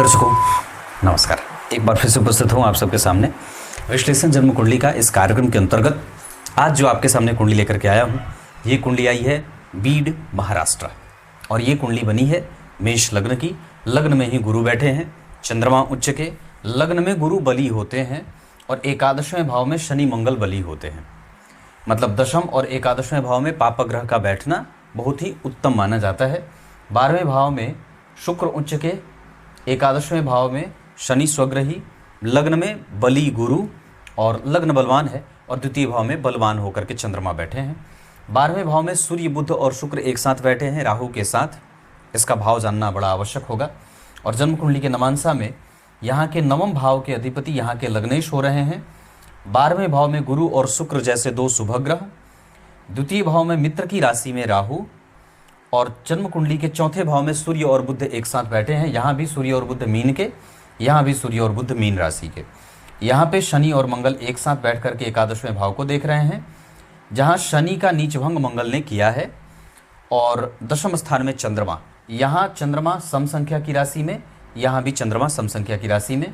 दर्शकों नमस्कार। एक बार फिर से उपस्थित हूँ आप सबके सामने विश्लेषण जन्म कुंडली का इस कार्यक्रम के अंतर्गत। आज जो आपके सामने कुंडली लेकर के आया हूँ, ये कुंडली आई है बीड महाराष्ट्र और ये कुंडली बनी है मेष लग्न की। लग्न में ही गुरु बैठे हैं, चंद्रमा उच्च के, लग्न में गुरु बली होते हैं और एकादशवें भाव में शनि मंगल बली होते हैं। मतलब दशम और एकादशवें भाव में पाप ग्रह का बैठना बहुत ही उत्तम माना जाता है। 12वें भाव में शुक्र उच्च के, एकादशवें भाव में शनि स्वग्रही, लग्न में बली गुरु और लग्न बलवान है और द्वितीय भाव में बलवान होकर के चंद्रमा बैठे हैं। 12वें भाव में सूर्य बुध और शुक्र एक साथ बैठे हैं राहु के साथ। इसका भाव जानना बड़ा आवश्यक होगा। और जन्म कुंडली के नवांशा में यहाँ के नवम भाव के अधिपति यहाँ के लग्नेश हो रहे हैं। 12वें भाव में गुरु और शुक्र जैसे दो शुभ ग्रह, द्वितीय भाव में मित्र की राशि में राहु और जन्म कुंडली के चौथे भाव में सूर्य और बुध एक साथ बैठे हैं। यहाँ भी सूर्य और बुध मीन के, यहाँ भी सूर्य और बुध मीन राशि के। यहाँ पे शनि और मंगल एक साथ बैठ करके एकादशवें भाव को देख रहे हैं, जहाँ शनि का नीच भंग मंगल ने किया है। और दशम स्थान में चंद्रमा, यहाँ चंद्रमा सम संख्या की राशि में, यहाँ भी चंद्रमा सम संख्या की राशि में।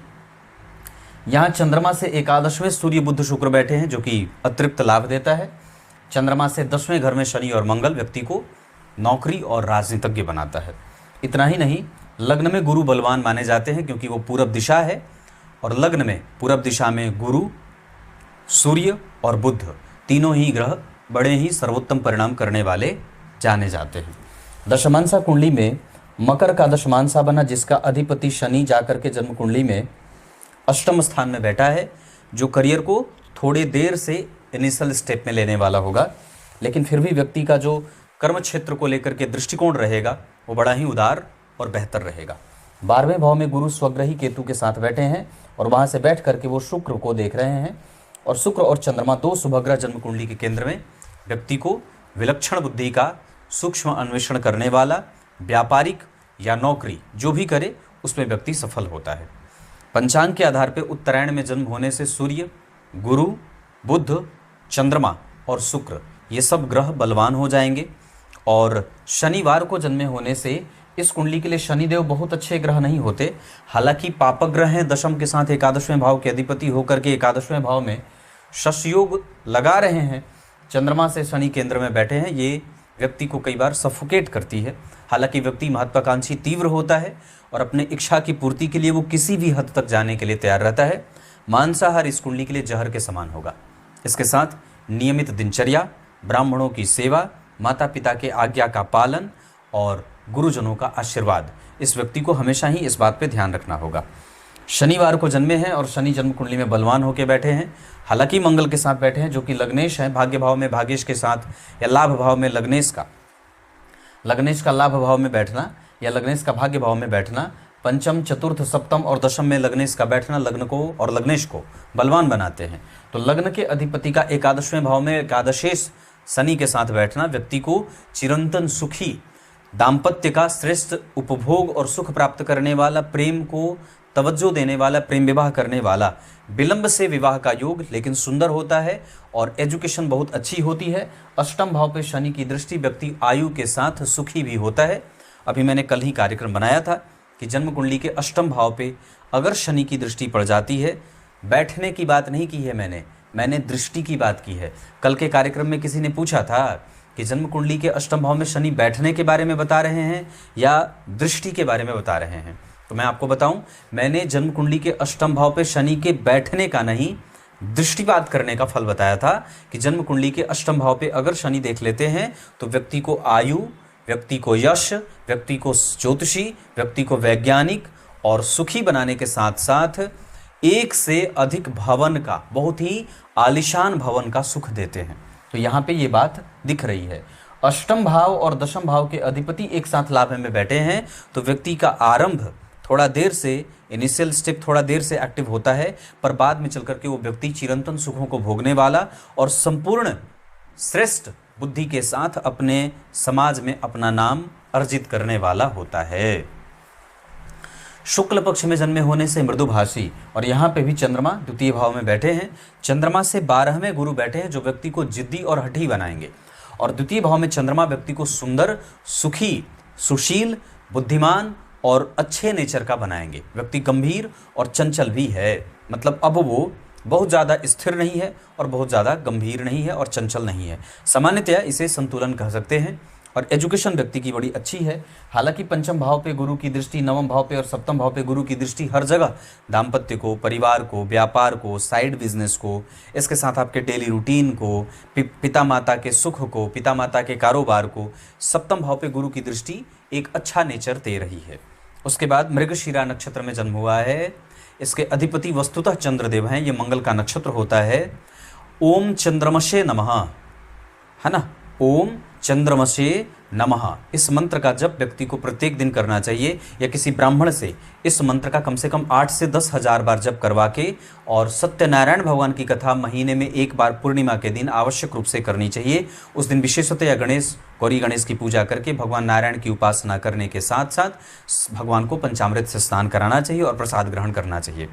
यहाँ चंद्रमा से एकादशवें सूर्य बुध शुक्र बैठे हैं जो कि अतिरिक्त लाभ देता है। चंद्रमा से 10वें घर में शनि और मंगल व्यक्ति को नौकरी और राजनीतिज्ञ बनाता है। इतना ही नहीं, लग्न में गुरु बलवान माने जाते हैं क्योंकि वो पूरब दिशा है और लग्न में पूरब दिशा में गुरु, सूर्य और बुध तीनों ही ग्रह बड़े ही सर्वोत्तम परिणाम करने वाले जाने जाते हैं। दशमांशा कुंडली में मकर का दशमांशा बना, जिसका अधिपति शनि जाकर के जन्म कुंडली में अष्टम स्थान में बैठा है, जो करियर को थोड़े देर से इनिशियल स्टेप में लेने वाला होगा, लेकिन फिर भी व्यक्ति का जो कर्म क्षेत्र को लेकर के दृष्टिकोण रहेगा वो बड़ा ही उदार और बेहतर रहेगा। 12वें भाव में गुरु स्वग्रही केतु के साथ बैठे हैं और वहां से बैठ करके वो शुक्र को देख रहे हैं। और शुक्र और चंद्रमा दो शुभग्रह जन्म कुंडली के केंद्र में व्यक्ति को विलक्षण बुद्धि का सूक्ष्म अन्वेषण करने वाला, व्यापारिक या नौकरी जो भी करे उसमें व्यक्ति सफल होता है। पंचांग के आधार पर उत्तरायण में जन्म होने से सूर्य, गुरु, बुध, चंद्रमा और शुक्र ये सब ग्रह बलवान हो जाएंगे। और शनिवार को जन्मे होने से इस कुंडली के लिए शनिदेव बहुत अच्छे ग्रह नहीं होते। हालांकि पापक ग्रह हैं, दशम के साथ एकादशवें भाव के अधिपति होकर के एकादशवें भाव में शश योग लगा रहे हैं। चंद्रमा से शनि केंद्र में बैठे हैं, ये व्यक्ति को कई बार सफोकेट करती है। हालांकि व्यक्ति महत्वाकांक्षी तीव्र होता है और अपने इच्छा की पूर्ति के लिए वो किसी भी हद तक जाने के लिए तैयार रहता है। मांसाहार इस कुंडली के लिए जहर के समान होगा। इसके साथ नियमित दिनचर्या, ब्राह्मणों की सेवा, माता पिता के आज्ञा का पालन और गुरुजनों का आशीर्वाद, इस व्यक्ति को हमेशा ही इस बात पे ध्यान रखना होगा। शनिवार को जन्मे हैं और शनि जन्म कुंडली में बलवान होकर बैठे हैं। हालांकि मंगल के साथ बैठे हैं जो कि लग्नेश है, भाग्य भाव में भाग्येश के साथ या लाभ भाव में लग्नेश का लाभ भाव में बैठना या लग्नेश का भाग्य भाव में बैठना, पंचम, चतुर्थ, सप्तम और दशम में लग्नेश का बैठना लग्न को और लग्नेश को बलवान बनाते हैं। तो लग्न के अधिपति का एकादशवें भाव में एकादशेश शनि के साथ बैठना व्यक्ति को चिरंतन सुखी, दाम्पत्य का श्रेष्ठ उपभोग और सुख प्राप्त करने वाला, प्रेम को तवज्जो देने वाला, प्रेम विवाह करने वाला, विलंब से विवाह का योग लेकिन सुंदर होता है और एजुकेशन बहुत अच्छी होती है। अष्टम भाव पे शनि की दृष्टि, व्यक्ति आयु के साथ सुखी भी होता है। अभी मैंने कल ही कार्यक्रम बनाया था कि जन्म कुंडली के अष्टम भाव पे अगर शनि की दृष्टि पड़ जाती है, बैठने की बात नहीं की है मैंने दृष्टि की बात की है। कल के कार्यक्रम में किसी ने पूछा था कि जन्म कुंडली के अष्टम भाव में शनि बैठने के बारे में बता रहे हैं या दृष्टि के बारे में बता रहे हैं। तो मैं आपको बताऊं, मैंने जन्म कुंडली के अष्टम भाव पे शनि के बैठने का नहीं, दृष्टिपात करने का फल बताया था कि जन्म कुंडली के अष्टम भाव पे अगर शनि देख लेते हैं तो व्यक्ति को आयु, व्यक्ति को यश, व्यक्ति को ज्योतिषी, व्यक्ति को वैज्ञानिक और सुखी बनाने के साथ साथ एक से अधिक भवन का, बहुत ही आलिशान भवन का सुख देते हैं। तो यहाँ पे ये बात दिख रही है। अष्टम भाव और दशम भाव के अधिपति एक साथ लाभ में बैठे हैं तो व्यक्ति का आरंभ थोड़ा देर से, इनिशियल स्टेप थोड़ा देर से एक्टिव होता है, पर बाद में चल करके वो व्यक्ति चिरंतन सुखों को भोगने वाला और संपूर्ण श्रेष्ठ बुद्धि के साथ अपने समाज में अपना नाम अर्जित करने वाला होता है। शुक्ल पक्ष में जन्मे होने से मृदुभाषी और यहाँ पे भी चंद्रमा द्वितीय भाव में बैठे हैं। चंद्रमा से 12वें गुरु बैठे हैं जो व्यक्ति को जिद्दी और हठी बनाएंगे। और द्वितीय भाव में चंद्रमा व्यक्ति को सुंदर, सुखी, सुशील, बुद्धिमान और अच्छे नेचर का बनाएंगे। व्यक्ति गंभीर और चंचल भी है, मतलब अब वो बहुत ज़्यादा स्थिर नहीं है और बहुत ज़्यादा गंभीर नहीं है और चंचल नहीं है, सामान्यतया इसे संतुलन कह सकते हैं। और एजुकेशन व्यक्ति की बड़ी अच्छी है। हालांकि पंचम भाव पे गुरु की दृष्टि, नवम भाव पे और सप्तम भाव पे गुरु की दृष्टि हर जगह दाम्पत्य को, परिवार को, व्यापार को, साइड बिजनेस को, इसके साथ आपके डेली रूटीन को, पिता माता के सुख को, पिता माता के कारोबार को, सप्तम भाव पे गुरु की दृष्टि एक अच्छा नेचर दे रही है। उसके बाद मृगशिरा नक्षत्र में जन्म हुआ है। इसके अधिपति वस्तुतः चंद्रदेव हैं, ये मंगल का नक्षत्र होता है। ओम चंद्रमसे नमः, है ना, ओम चंद्रमसे नमः। इस मंत्र का जप व्यक्ति को प्रत्येक दिन करना चाहिए, या किसी ब्राह्मण से इस मंत्र का कम से कम 8 से 10,000 बार जप करवा के, और सत्यनारायण भगवान की कथा महीने में एक बार पूर्णिमा के दिन आवश्यक रूप से करनी चाहिए। उस दिन विशेषतया गणेश, गौरी गणेश की पूजा करके भगवान नारायण की उपासना करने के साथ साथ भगवान को पंचामृत से स्नान कराना चाहिए और प्रसाद ग्रहण करना चाहिए।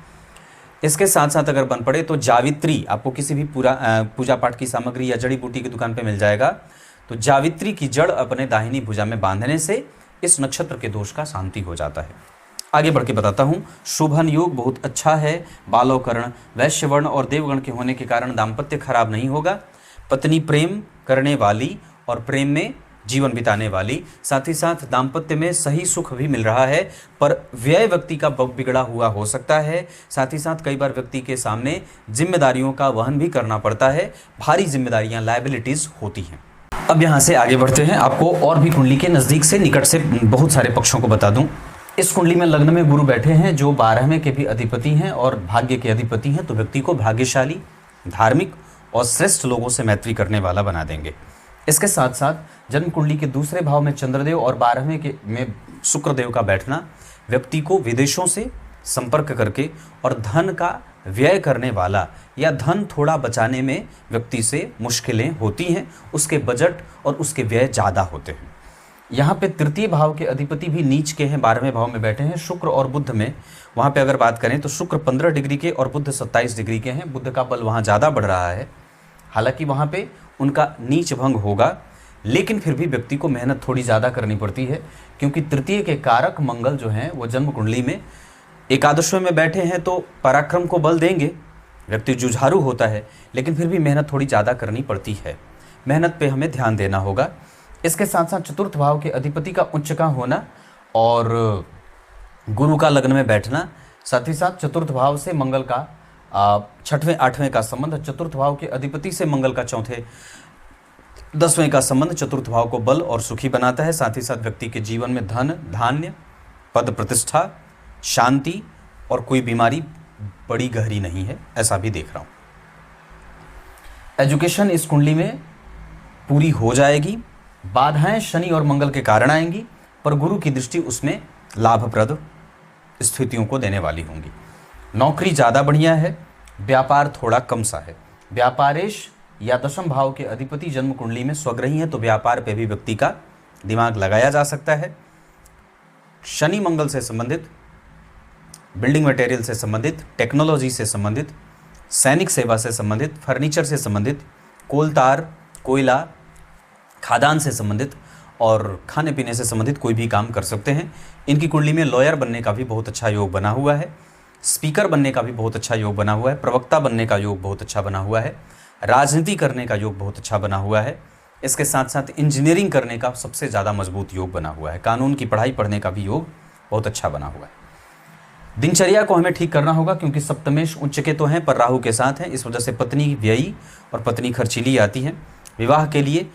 इसके साथ साथ अगर बन पड़े तो जावित्री आपको किसी भी पूजा पाठ की सामग्री या जड़ी बूटी की दुकान पे मिल जाएगा। तो जावित्री की जड़ अपने दाहिनी भुजा में बांधने से इस नक्षत्र के दोष का शांति हो जाता है। आगे बढ़ के बताता हूँ। शोभन योग बहुत अच्छा है। बालोकर्ण, वैश्य वर्ण और देवगण के होने के कारण दाम्पत्य खराब नहीं होगा। पत्नी प्रेम करने वाली और प्रेम में जीवन बिताने वाली, साथ ही साथ दाम्पत्य में सही सुख भी मिल रहा है, पर व्यय व्यक्ति का बिगड़ा हुआ हो सकता है। साथ ही साथ कई बार व्यक्ति के सामने जिम्मेदारियों का वहन भी करना पड़ता है, भारी जिम्मेदारियां, लायबिलिटीज होती हैं। अब यहाँ से आगे बढ़ते हैं। आपको और भी कुंडली के नज़दीक से, निकट से बहुत सारे पक्षों को बता दूं। इस कुंडली में लग्न में गुरु बैठे हैं जो 12वें के भी अधिपति हैं और भाग्य के अधिपति हैं, तो व्यक्ति को भाग्यशाली, धार्मिक और श्रेष्ठ लोगों से मैत्री करने वाला बना देंगे। इसके साथ साथ जन्म कुंडली के दूसरे भाव में चंद्रदेव और 12वें के में शुक्रदेव का बैठना व्यक्ति को विदेशों से संपर्क करके और धन का व्यय करने वाला, या धन थोड़ा बचाने में व्यक्ति से मुश्किलें होती हैं, उसके बजट और उसके व्यय ज़्यादा होते हैं। यहाँ पे तृतीय भाव के अधिपति भी नीच के हैं, 12वें भाव में बैठे हैं शुक्र और बुध में। वहाँ पे अगर बात करें तो शुक्र 15 डिग्री के और बुध 27 डिग्री के हैं। बुध का बल वहाँ ज़्यादा बढ़ रहा है, हालांकि वहाँ पे उनका नीच भंग होगा, लेकिन फिर भी व्यक्ति को मेहनत थोड़ी ज़्यादा करनी पड़ती है, क्योंकि तृतीय के कारक मंगल जो हैं वो जन्म कुंडली में एकादशवें में बैठे हैं, तो पराक्रम को बल देंगे। व्यक्ति जुझारू होता है, लेकिन फिर भी मेहनत थोड़ी ज़्यादा करनी पड़ती है। मेहनत पे हमें ध्यान देना होगा। इसके साथ साथ चतुर्थ भाव के अधिपति का उच्च का होना और गुरु का लग्न में बैठना, साथ ही साथ चतुर्थ भाव से मंगल का 6वें 8वें का संबंध, चतुर्थ भाव के अधिपति से मंगल का 4थे 10वें का संबंध चतुर्थ भाव को बल और सुखी बनाता है। साथ ही साथ व्यक्ति के जीवन में धन, धान्य, पद प्रतिष्ठा, शांति और कोई बीमारी बड़ी गहरी नहीं है, ऐसा भी देख रहा हूं। एजुकेशन इस कुंडली में पूरी हो जाएगी। बाधाएं शनि और मंगल के कारण आएंगी, पर गुरु की दृष्टि उसमें लाभप्रद स्थितियों को देने वाली होंगी। नौकरी ज़्यादा बढ़िया है, व्यापार थोड़ा कम सा है। व्यापारेश या दशम भाव के अधिपति जन्म कुंडली में स्वग्रही है, तो व्यापार पे भी व्यक्ति का दिमाग लगाया जा सकता है। शनि मंगल से संबंधित, बिल्डिंग मटेरियल से संबंधित, टेक्नोलॉजी से संबंधित, सैनिक सेवा से संबंधित, फर्नीचर से संबंधित, कोलतार, कोयला, खादान से संबंधित और खाने पीने से संबंधित कोई भी काम कर सकते हैं। इनकी कुंडली में लॉयर बनने का भी बहुत अच्छा योग बना हुआ है, स्पीकर बनने का भी बहुत अच्छा योग बना हुआ है, प्रवक्ता बनने का योग बहुत अच्छा बना हुआ है, राजनीति करने का योग बहुत अच्छा बना हुआ है। इसके साथ साथ इंजीनियरिंग करने का सबसे ज़्यादा मजबूत योग बना हुआ है। कानून की पढ़ाई पढ़ने का भी योग बहुत अच्छा बना हुआ है। दिनचर्या को हमें ठीक करना होगा, क्योंकि सप्तमेश उच्च के तो हैं पर राहु के साथ हैं, इस वजह से पत्नी व्ययी और पत्नी खर्चीली आती हैं। विवाह के लिए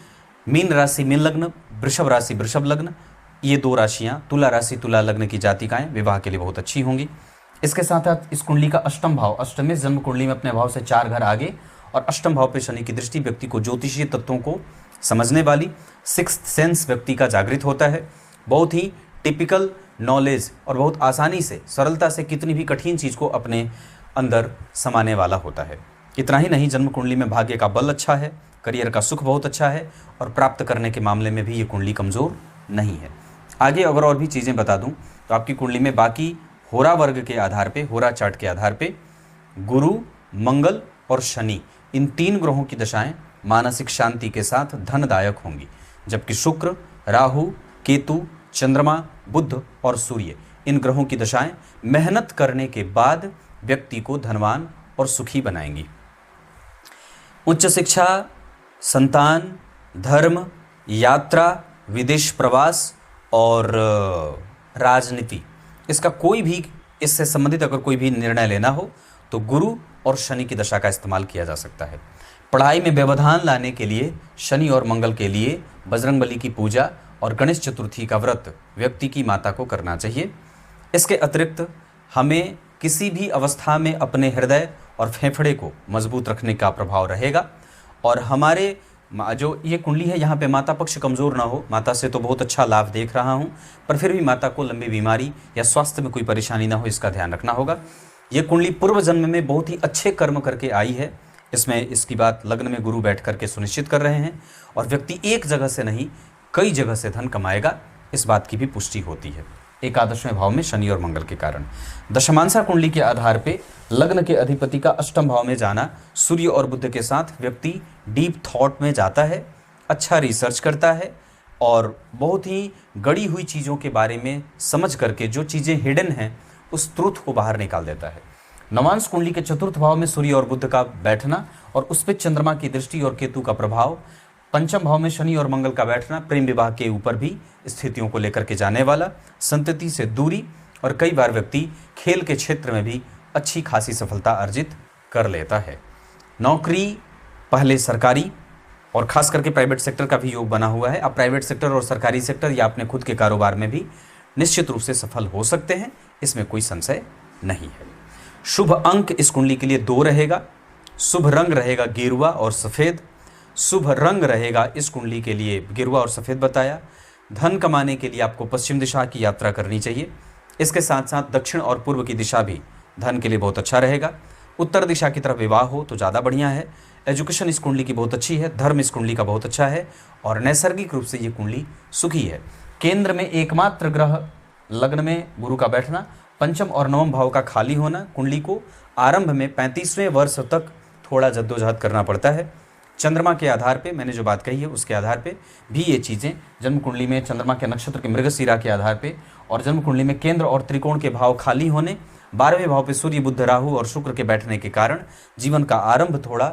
मीन राशि मीन लग्न, वृषभ राशि वृषभ लग्न, ये 2 राशियाँ, तुला राशि तुला लग्न की जातिकाएं विवाह के लिए बहुत अच्छी होंगी। इसके साथ साथ इस कुंडली का अष्टम भाव, अष्टमेश जन्म कुंडली में अपने भाव से 4 घर आगे और अष्टम भाव पे शनि की दृष्टि व्यक्ति को ज्योतिषीय तत्वों को समझने वाली, सिक्स्थ सेंस व्यक्ति का जागृत होता है। बहुत ही टिपिकल नॉलेज और बहुत आसानी से, सरलता से कितनी भी कठिन चीज़ को अपने अंदर समाने वाला होता है। इतना ही नहीं, जन्म कुंडली में भाग्य का बल अच्छा है, करियर का सुख बहुत अच्छा है और प्राप्त करने के मामले में भी ये कुंडली कमज़ोर नहीं है। आगे अगर और भी चीज़ें बता दूं तो आपकी कुंडली में बाकी होरा वर्ग के आधार पे, होरा चार्ट के आधार पे गुरु, मंगल और शनि, इन 3 ग्रहों की दशाएं मानसिक शांति के साथ धनदायक होंगी, जबकि शुक्र, राहु, केतु, चंद्रमा, बुध और सूर्य, इन ग्रहों की दशाएं मेहनत करने के बाद व्यक्ति को धनवान और सुखी बनाएंगी। उच्च शिक्षा, संतान, धर्म, यात्रा, विदेश प्रवास और राजनीति, इसका कोई भी इससे संबंधित अगर कोई भी निर्णय लेना हो तो गुरु और शनि की दशा का इस्तेमाल किया जा सकता है। पढ़ाई में व्यवधान लाने के लिए शनि और मंगल के लिए बजरंगबली की पूजा और गणेश चतुर्थी का व्रत व्यक्ति की माता को करना चाहिए। इसके अतिरिक्त हमें किसी भी अवस्था में अपने हृदय और फेफड़े को मजबूत रखने का प्रभाव रहेगा। और हमारे जो ये कुंडली है, यहाँ पे माता पक्ष कमज़ोर ना हो, माता से तो बहुत अच्छा लाभ देख रहा हूँ, पर फिर भी माता को लंबी बीमारी या स्वास्थ्य में कोई परेशानी ना हो, इसका ध्यान रखना होगा। ये कुंडली पूर्व जन्म में बहुत ही अच्छे कर्म करके आई है। इसमें इसकी बात लग्न में गुरु बैठ करके सुनिश्चित कर रहे हैं और व्यक्ति एक जगह से नहीं कई जगह से धन कमाएगा, इस बात की भी पुष्टि होती है एकादशवें भाव में शनि और मंगल के कारण। दशमांसा कुंडली के आधार पे लग्न के अधिपति का अष्टम भाव में जाना, सूर्य और बुध के साथ व्यक्ति डीप थॉट में जाता है, अच्छा रिसर्च करता है और बहुत ही गड़ी हुई चीज़ों के बारे में समझ करके जो चीज़ें हिडन हैं उस ट्रुथ को बाहर निकाल देता है। नवांश कुंडली के चतुर्थ भाव में सूर्य और बुध का बैठना और उस पर चंद्रमा की दृष्टि और केतु का प्रभाव, पंचम भाव में शनि और मंगल का बैठना प्रेम विवाह के ऊपर भी स्थितियों को लेकर के जाने वाला, संतति से दूरी और कई बार व्यक्ति खेल के क्षेत्र में भी अच्छी खासी सफलता अर्जित कर लेता है। नौकरी पहले सरकारी और खास करके प्राइवेट सेक्टर का भी योग बना हुआ है। अब प्राइवेट सेक्टर और सरकारी सेक्टर या अपने खुद के कारोबार में भी निश्चित रूप से सफल हो सकते हैं, इसमें कोई संशय नहीं है। शुभ अंक इस कुंडली के लिए 2 रहेगा। शुभ रंग रहेगा गेरुआ और सफ़ेद। शुभ रंग रहेगा इस कुंडली के लिए गेरुआ और सफ़ेद बताया। धन कमाने के लिए आपको पश्चिम दिशा की यात्रा करनी चाहिए। इसके साथ साथ दक्षिण और पूर्व की दिशा भी धन के लिए बहुत अच्छा रहेगा। उत्तर दिशा की तरफ विवाह हो तो ज़्यादा बढ़िया है। एजुकेशन इस कुंडली की बहुत अच्छी है। धर्म इस कुंडली का बहुत अच्छा है और नैसर्गिक रूप से ये कुंडली सुखी है। केंद्र में एकमात्र ग्रह लग्न में गुरु का बैठना, पंचम और नवम भाव का खाली होना, कुंडली को आरंभ में 35वें वर्ष तक थोड़ा जद्दोजहद करना पड़ता है। चंद्रमा के आधार पे मैंने जो बात कही है उसके आधार पे भी ये चीज़ें जन्म कुंडली में चंद्रमा के नक्षत्र के मृगशिरा के आधार पे और जन्म कुंडली में केंद्र और त्रिकोण के भाव खाली होने, 12वें भाव पे सूर्य बुध राहु और शुक्र के बैठने के कारण जीवन का आरंभ थोड़ा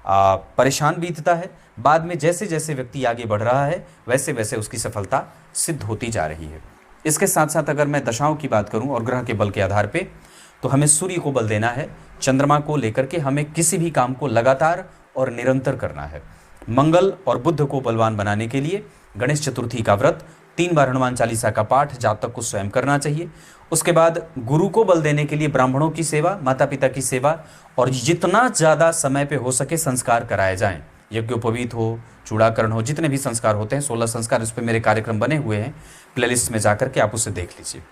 परेशान बीतता है। बाद में जैसे जैसे व्यक्ति आगे बढ़ रहा है वैसे वैसे उसकी सफलता सिद्ध होती जा रही है। इसके साथ साथ अगर मैं दशाओं की बात करूं और ग्रह के बल के आधार पे तो हमें सूर्य को बल देना है। चंद्रमा को लेकर के हमें किसी भी काम को लगातार और निरंतर करना है। मंगल और बुध को बलवान बनाने के लिए गणेश चतुर्थी का व्रत, 3 बार हनुमान चालीसा का पाठ जातक को स्वयं करना चाहिए। उसके बाद गुरु को बल देने के लिए ब्राह्मणों की सेवा, माता पिता की सेवा और जितना ज़्यादा समय पे हो सके संस्कार कराए जाएं। यज्ञोपवीत हो, चूड़ाकरण हो, जितने भी संस्कार होते हैं 16 संस्कार, इस पर मेरे कार्यक्रम बने हुए हैं, प्लेलिस्ट में जाकर के आप उसे देख लीजिए।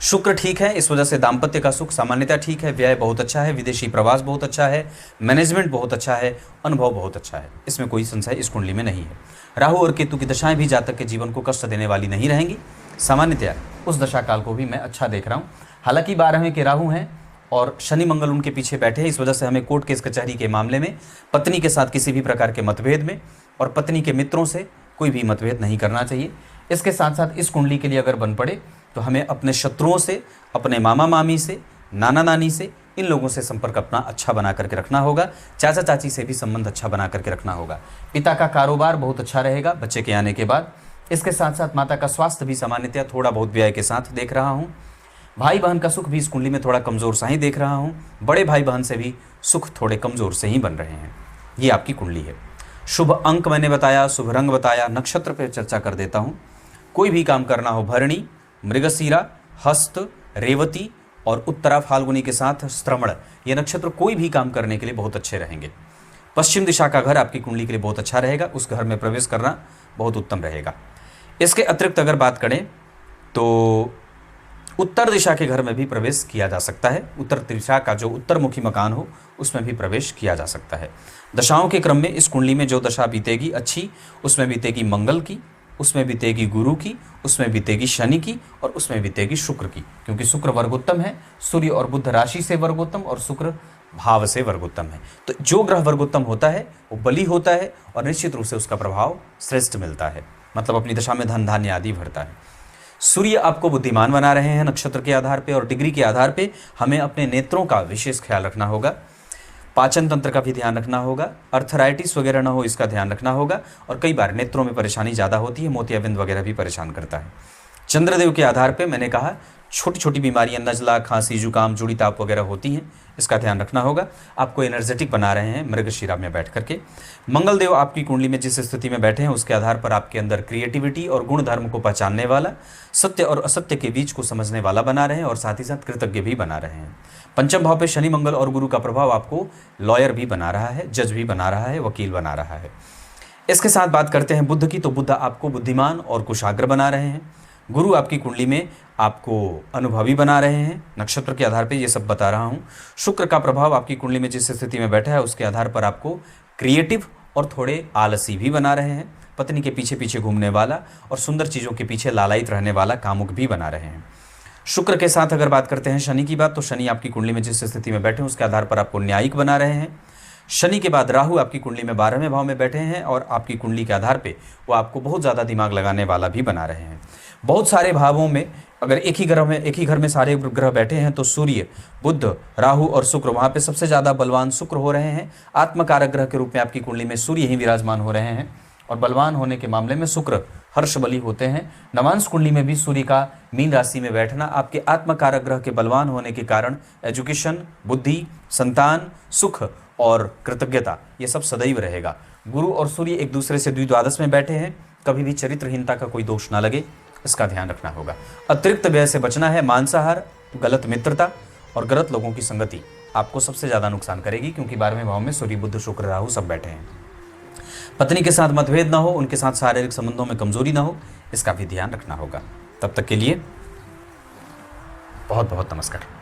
शुक्र ठीक है, इस वजह से दाम्पत्य का सुख सामान्यतः ठीक है। व्यय बहुत अच्छा है, विदेशी प्रवास बहुत अच्छा है, मैनेजमेंट बहुत अच्छा है, अनुभव बहुत अच्छा है, इसमें कोई संशय इस कुंडली में नहीं है। राहु और केतु की दशाएं भी जातक के जीवन को कष्ट देने वाली नहीं रहेंगी। सामान्यतः उस दशा काल को भी मैं अच्छा देख रहा हूँ। हालांकि 12वें के राहु हैं और शनि मंगल उनके पीछे बैठे हैं, इस वजह से हमें कोर्ट केस कचहरी के मामले में, पत्नी के साथ किसी भी प्रकार के मतभेद में और पत्नी के मित्रों से कोई भी मतभेद नहीं करना चाहिए। इसके साथ साथ इस कुंडली के लिए अगर बन पड़े तो हमें अपने शत्रुओं से, अपने मामा मामी से, नाना नानी से, इन लोगों से संपर्क अपना अच्छा बना करके रखना होगा। चाचा चाची से भी संबंध अच्छा बना करके रखना होगा। पिता का कारोबार बहुत अच्छा रहेगा बच्चे के आने के बाद। इसके साथ साथ माता का स्वास्थ्य भी सामान्यतः थोड़ा बहुत व्यय के साथ देख रहा हूँ। भाई बहन का सुख भी इस कुंडली में थोड़ा कमज़ोर सा ही देख रहा हूँ। बड़े भाई बहन से भी सुख थोड़े कमज़ोर से ही बन रहे हैं। ये आपकी कुंडली है। शुभ अंक मैंने बताया, शुभ रंग बताया, नक्षत्र पर चर्चा कर देता हूँ। कोई भी काम करना हो, भरणी, मृगशिरा, हस्त, रेवती और उत्तरा फाल्गुनी के साथ श्रवण, ये नक्षत्र कोई भी काम करने के लिए बहुत अच्छे रहेंगे। पश्चिम दिशा का घर आपकी कुंडली के लिए बहुत अच्छा रहेगा, उस घर में प्रवेश करना बहुत उत्तम रहेगा। इसके अतिरिक्त अगर बात करें तो उत्तर दिशा के घर में भी प्रवेश किया जा सकता है। उत्तर दिशा का जो उत्तरमुखी मकान हो उसमें भी प्रवेश किया जा सकता है। दशाओं के क्रम में इस कुंडली में जो दशा बीतेगी अच्छी, उसमें बीतेगी मंगल की, उसमें बीतेगी गुरु की, उसमें बीतेगी शनि की और उसमें बीतेगी शुक्र की, क्योंकि शुक्र वर्गोत्तम है। सूर्य और बुध राशि से वर्गोत्तम और शुक्र भाव से वर्गोत्तम है। तो जो ग्रह वर्गोत्तम होता है वो बली होता है और निश्चित रूप से उसका प्रभाव श्रेष्ठ मिलता है, मतलब अपनी दशा में धन धान्य आदि भरता है। सूर्य आपको बुद्धिमान बना रहे हैं नक्षत्र के आधार पे और डिग्री के आधार पे हमें अपने नेत्रों का विशेष ख्याल रखना होगा, पाचन तंत्र का भी ध्यान रखना होगा, अर्थराइटिस वगैरह ना हो इसका ध्यान रखना होगा। और कई बार नेत्रों में परेशानी ज़्यादा होती है, मोतियाबिंद वगैरह भी परेशान करता है। चंद्रदेव के आधार पे मैंने कहा छोटी छोटी बीमारियां, नज़ला, खांसी, जुकाम, जुड़ी ताप वगैरह होती हैं, इसका ध्यान रखना होगा। आपको एनर्जेटिक बना रहे हैं मृगशिरा में बैठ करके। मंगलदेव आपकी कुंडली में जिस स्थिति में बैठे हैं उसके आधार पर आपके अंदर क्रिएटिविटी और गुण धर्म को पहचानने वाला, सत्य और असत्य के बीच को समझने वाला बना रहे हैं और साथ ही साथ कृतज्ञ भी बना रहे हैं। पंचम भाव पे शनि, मंगल और गुरु का प्रभाव आपको लॉयर भी बना रहा है, जज भी बना रहा है, वकील बना रहा है। इसके साथ बात करते हैं बुध की, तो बुध आपको बुद्धिमान और कुशाग्र बना रहे हैं। गुरु आपकी कुंडली में आपको अनुभवी बना रहे हैं, नक्षत्र के आधार पे ये सब बता रहा हूँ। शुक्र का प्रभाव आपकी कुंडली में जिस स्थिति में बैठा है उसके आधार पर आपको क्रिएटिव और थोड़े आलसी भी बना रहे हैं, पत्नी के पीछे पीछे घूमने वाला और सुंदर चीज़ों के पीछे लालायित रहने वाला कामुक भी बना रहे हैं। शुक्र के साथ अगर बात करते हैं शनि की बात, तो शनि आपकी कुंडली में जिस स्थिति में बैठे हैं उसके आधार पर आपको न्यायिक बना रहे हैं। शनि के बाद राहु आपकी कुंडली में 12वें भाव में बैठे हैं और आपकी कुंडली के आधार पे वो आपको बहुत ज़्यादा दिमाग लगाने वाला भी बना रहे हैं। बहुत सारे भावों में अगर एक ही घर में सारे ग्रह बैठे हैं तो सूर्य, बुध, राहु और शुक्र, वहाँ पे सबसे ज़्यादा बलवान शुक्र हो रहे हैं। आत्मकारक ग्रह के रूप में आपकी कुंडली में सूर्य ही विराजमान हो रहे हैं और बलवान होने के मामले में शुक्र हर्षबली होते हैं। नवांश कुंडली में भी सूर्य का मीन राशि में बैठना आपके आत्मकारक ग्रह के बलवान होने के कारण एजुकेशन, बुद्धि, संतान, सुख और कृतज्ञता ये सब सदैव रहेगा। गुरु और सूर्य एक दूसरे से द्विद्वादश में बैठे हैं, कभी भी चरित्रहीनता का कोई दोष ना लगे, इसका ध्यान रखना होगा। अतिरिक्त व्यय से बचना है। मांसाहार, गलत मित्रता और गलत लोगों की संगति आपको सबसे ज़्यादा नुकसान करेगी, क्योंकि 12वें भाव में सूर्य, बुध, शुक्र, राहु सब बैठे हैं। पत्नी के साथ मतभेद ना हो, उनके साथ शारीरिक संबंधों में कमजोरी ना हो, इसका भी ध्यान रखना होगा। तब तक के लिए बहुत बहुत नमस्कार।